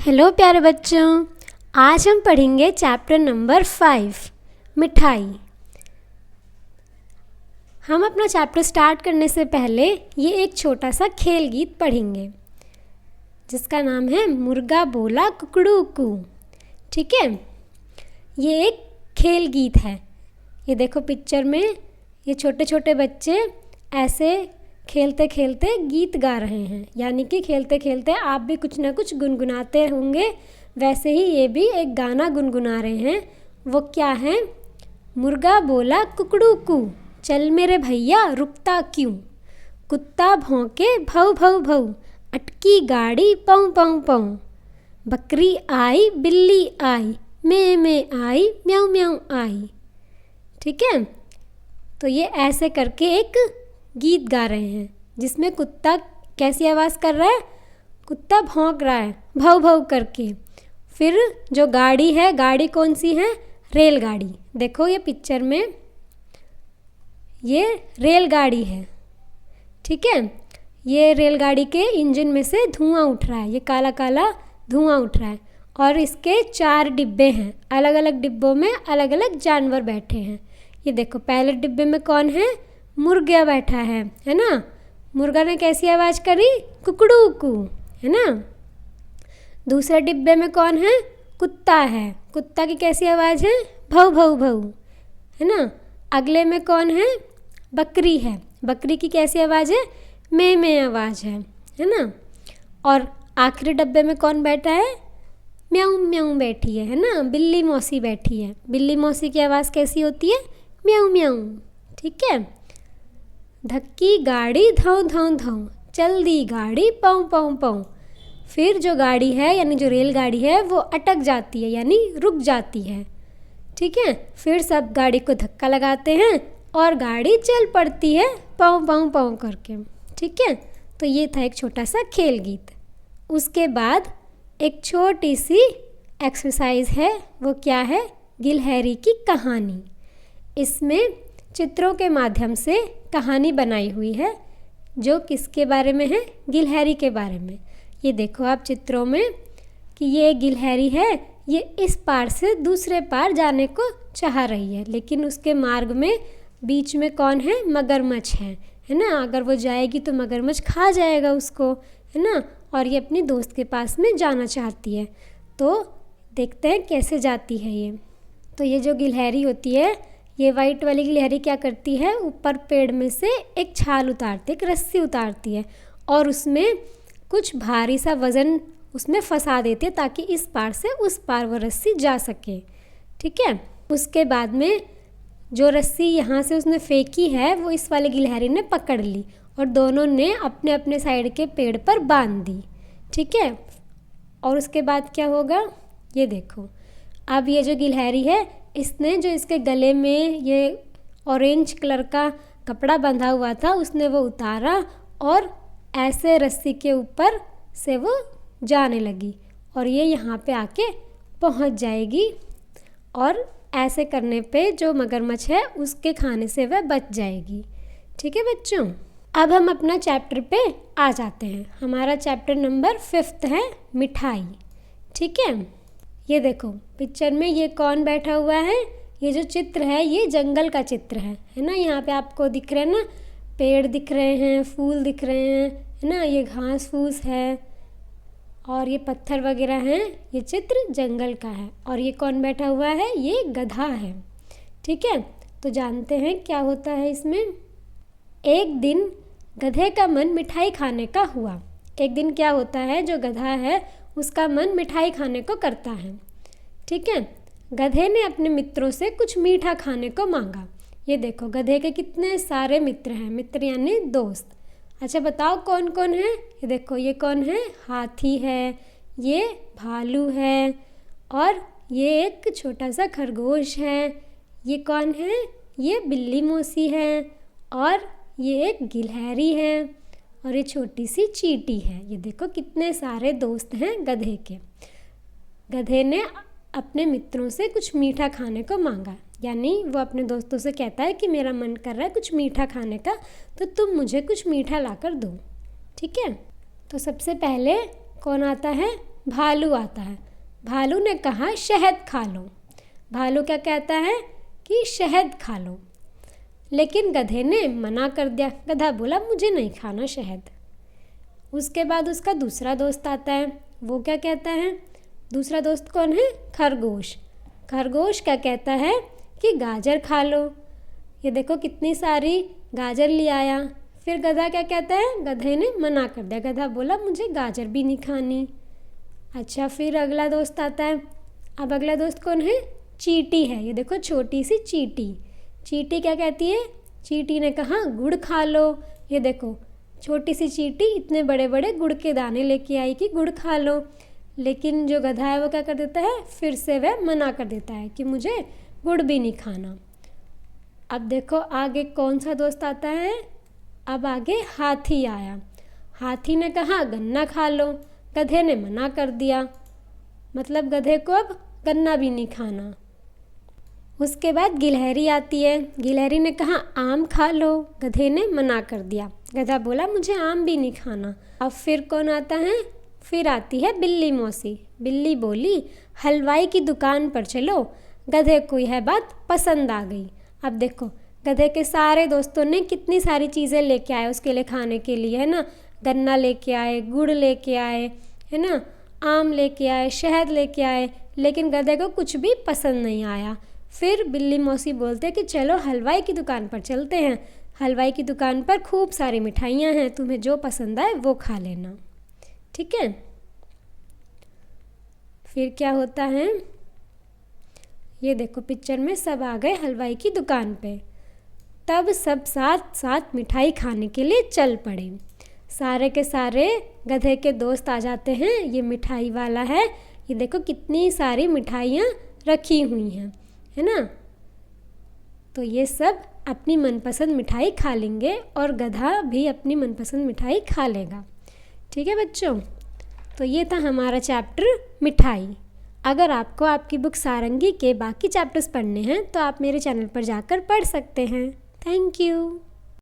Hello प्यारे बच्चों, आज हम पढ़ेंगे चैप्टर नंबर 5 मिठाई। हम अपना चैप्टर स्टार्ट करने से पहले ये एक छोटा सा खेल गीत पढ़ेंगे जिसका नाम है मुर्गा बोला कुकड़ू कू। ठीक है, ये एक खेल गीत है। ये देखो पिक्चर में ये छोटे छोटे बच्चे ऐसे खेलते खेलते गीत गा रहे हैं, यानी कि खेलते खेलते आप भी कुछ ना कुछ गुनगुनाते होंगे, वैसे ही ये भी एक गाना गुनगुना रहे हैं। वो क्या है? मुर्गा बोला कुकड़ू कू, चल मेरे भैया रुकता क्यों, कुत्ता भौंके भौ भौ भौ, अटकी गाड़ी पौ पौ पौ, बकरी आई बिल्ली आई, मैं आई म्याऊ म्याऊ आई। ठीक है, तो ये ऐसे करके एक गीत गा रहे हैं जिसमें कुत्ता कैसी आवाज़ कर रहा है? कुत्ता भौंक रहा है भौ भौ करके। फिर जो गाड़ी है, गाड़ी कौन सी है? रेलगाड़ी। देखो ये पिक्चर में ये रेलगाड़ी है। ठीक है, ये रेलगाड़ी के इंजन में से धुआं उठ रहा है, ये काला काला धुआं उठ रहा है और इसके 4 डिब्बे हैं। अलग अलग डिब्बों में अलग अलग जानवर बैठे हैं। ये देखो पहले डिब्बे में कौन है? मुर्गा बैठा है ना। मुर्गा ने कैसी आवाज़ करी? कुकड़ू कू, है ना। दूसरे डिब्बे में कौन है? कुत्ता है। कुत्ता की कैसी आवाज़ है? भौ भौ भौ, है ना। अगले में कौन है? बकरी है। बकरी की कैसी आवाज़ है? मैं आवाज़ है ना। और आखिरी डब्बे में कौन बैठा है? म्याऊ म्याऊ बैठी है ना। बिल्ली मौसी बैठी है। बिल्ली मौसी की आवाज़ कैसी होती है? म्याऊ म्याऊ। ठीक है। धक्की गाड़ी धौ धौ धौ, चल दी गाड़ी पौ पौ पौ। फिर जो गाड़ी है यानी जो रेलगाड़ी है वो अटक जाती है यानी रुक जाती है। ठीक है, फिर सब गाड़ी को धक्का लगाते हैं और गाड़ी चल पड़ती है पौ पौ पौ करके। ठीक है, तो ये था एक छोटा सा खेल गीत। उसके बाद एक छोटी सी एक्सरसाइज है। वो क्या है? गिलहरी की कहानी। इसमें चित्रों के माध्यम से कहानी बनाई हुई है जो किसके बारे में है? गिलहरी के बारे में। ये देखो आप चित्रों में कि ये गिलहरी है, ये इस पार से दूसरे पार जाने को चाह रही है, लेकिन उसके मार्ग में बीच में कौन है? मगरमच्छ है ना। अगर वो जाएगी तो मगरमच्छ खा जाएगा उसको, है ना। और ये अपनी दोस्त के पास में जाना चाहती है। तो देखते हैं कैसे जाती है ये। तो ये जो गिलहरी होती है, ये वाइट वाली गिलहरी क्या करती है? ऊपर पेड़ में से एक छाल उतारती है, एक रस्सी उतारती है और उसमें कुछ भारी सा वज़न उसमें फंसा देती है ताकि इस पार से उस पार वो रस्सी जा सके। ठीक है, उसके बाद में जो रस्सी यहाँ से उसने फेंकी है वो इस वाली गिलहरी ने पकड़ ली और दोनों ने अपने अपने साइड के पेड़ पर बांध दी। ठीक है, और उसके बाद क्या होगा? ये देखो, अब ये जो गिलहरी है इसने जो इसके गले में ये ऑरेंज कलर का कपड़ा बंधा हुआ था उसने वो उतारा और ऐसे रस्सी के ऊपर से वो जाने लगी और ये यहाँ पे आके पहुँच जाएगी और ऐसे करने पे जो मगरमच्छ है उसके खाने से वह बच जाएगी। ठीक है बच्चों, अब हम अपना चैप्टर पे आ जाते हैं। हमारा चैप्टर नंबर 5 है मिठाई। ठीक है, ये देखो पिक्चर में ये कौन बैठा हुआ है? ये जो चित्र है ये जंगल का चित्र है ना। यहाँ पे आपको दिख रहे हैं ना, पेड़ दिख रहे हैं, फूल दिख रहे हैं, है ना। ये घास फूस है और ये पत्थर वगैरह हैं। ये चित्र जंगल का है और ये कौन बैठा हुआ है? ये गधा है। ठीक है, तो जानते हैं क्या होता है इसमें। एक दिन गधे का मन मिठाई खाने का हुआ। एक दिन क्या होता है, जो गधा है उसका मन मिठाई खाने को करता है। ठीक है, गधे ने अपने मित्रों से कुछ मीठा खाने को मांगा। ये देखो गधे के कितने सारे मित्र हैं, मित्र यानी दोस्त। अच्छा बताओ कौन कौन है? ये देखो ये कौन है? हाथी है, ये भालू है और ये एक छोटा सा खरगोश है। ये कौन है? ये बिल्ली मौसी है और ये एक गिलहरी है और ये छोटी सी चींटी है। ये देखो कितने सारे दोस्त हैं गधे के। गधे ने अपने मित्रों से कुछ मीठा खाने को मांगा, यानी वो अपने दोस्तों से कहता है कि मेरा मन कर रहा है कुछ मीठा खाने का, तो तुम मुझे कुछ मीठा ला कर दो। ठीक है, तो सबसे पहले कौन आता है? भालू आता है। भालू ने कहा शहद खा लो। भालू क्या कहता है कि शहद खा लो, लेकिन गधे ने मना कर दिया। गधा बोला मुझे नहीं खाना शहद। उसके बाद उसका दूसरा दोस्त आता है। वो क्या कहता है? दूसरा दोस्त कौन है? खरगोश। खरगोश क्या कहता है कि गाजर खा लो। ये देखो कितनी सारी गाजर ले आया। फिर गधा क्या कहता है? गधे ने मना कर दिया। गधा बोला मुझे गाजर भी नहीं खानी। अच्छा, फिर अगला दोस्त आता है। अब अगला दोस्त कौन है? चींटी है। ये देखो छोटी सी चींटी। चींटी क्या कहती है? चींटी ने कहा गुड़ खा लो। ये देखो छोटी सी चींटी इतने बड़े बड़े गुड़ के दाने लेके आई कि गुड़ खा लो, लेकिन जो गधा है वो क्या कर देता है? फिर से वह मना कर देता है कि मुझे गुड़ भी नहीं खाना। अब देखो आगे कौन सा दोस्त आता है? अब आगे हाथी आया। हाथी ने कहा गन्ना खा लो। गधे ने मना कर दिया, मतलब गधे को अब गन्ना भी नहीं खाना। उसके बाद गिलहरी आती है। गिलहरी ने कहा आम खा लो। गधे ने मना कर दिया। गधा बोला मुझे आम भी नहीं खाना। अब फिर कौन आता है? फिर आती है बिल्ली मौसी। बिल्ली बोली हलवाई की दुकान पर चलो। गधे को यह बात पसंद आ गई। अब देखो गधे के सारे दोस्तों ने कितनी सारी चीज़ें लेके आए उसके लिए खाने के लिए, है ना। गन्ना लेके आए, गुड़ लेके आए, है ना, आम लेके आए, शहद लेके आए, लेकिन गधे को कुछ भी पसंद नहीं आया। फिर बिल्ली मौसी बोलते कि चलो हलवाई की दुकान पर चलते हैं। हलवाई की दुकान पर खूब सारी मिठाइयाँ हैं, तुम्हें जो पसंद आए वो खा लेना, ठीक है। फिर क्या होता है? ये देखो पिक्चर में सब आ गए हलवाई की दुकान पे। तब सब साथ साथ मिठाई खाने के लिए चल पड़े। सारे के सारे गधे के दोस्त आ जाते हैं। ये मिठाई वाला है, ये देखो कितनी सारी मिठाइयाँ रखी हुई हैं, है ना। तो ये सब अपनी मनपसंद मिठाई खा लेंगे और गधा भी अपनी मनपसंद मिठाई खा लेगा, ठीक है बच्चों। तो ये था हमारा चैप्टर मिठाई। अगर आपको आपकी बुक सारंगी के बाकी चैप्टर्स पढ़ने हैं तो आप मेरे चैनल पर जाकर पढ़ सकते हैं। Thank you.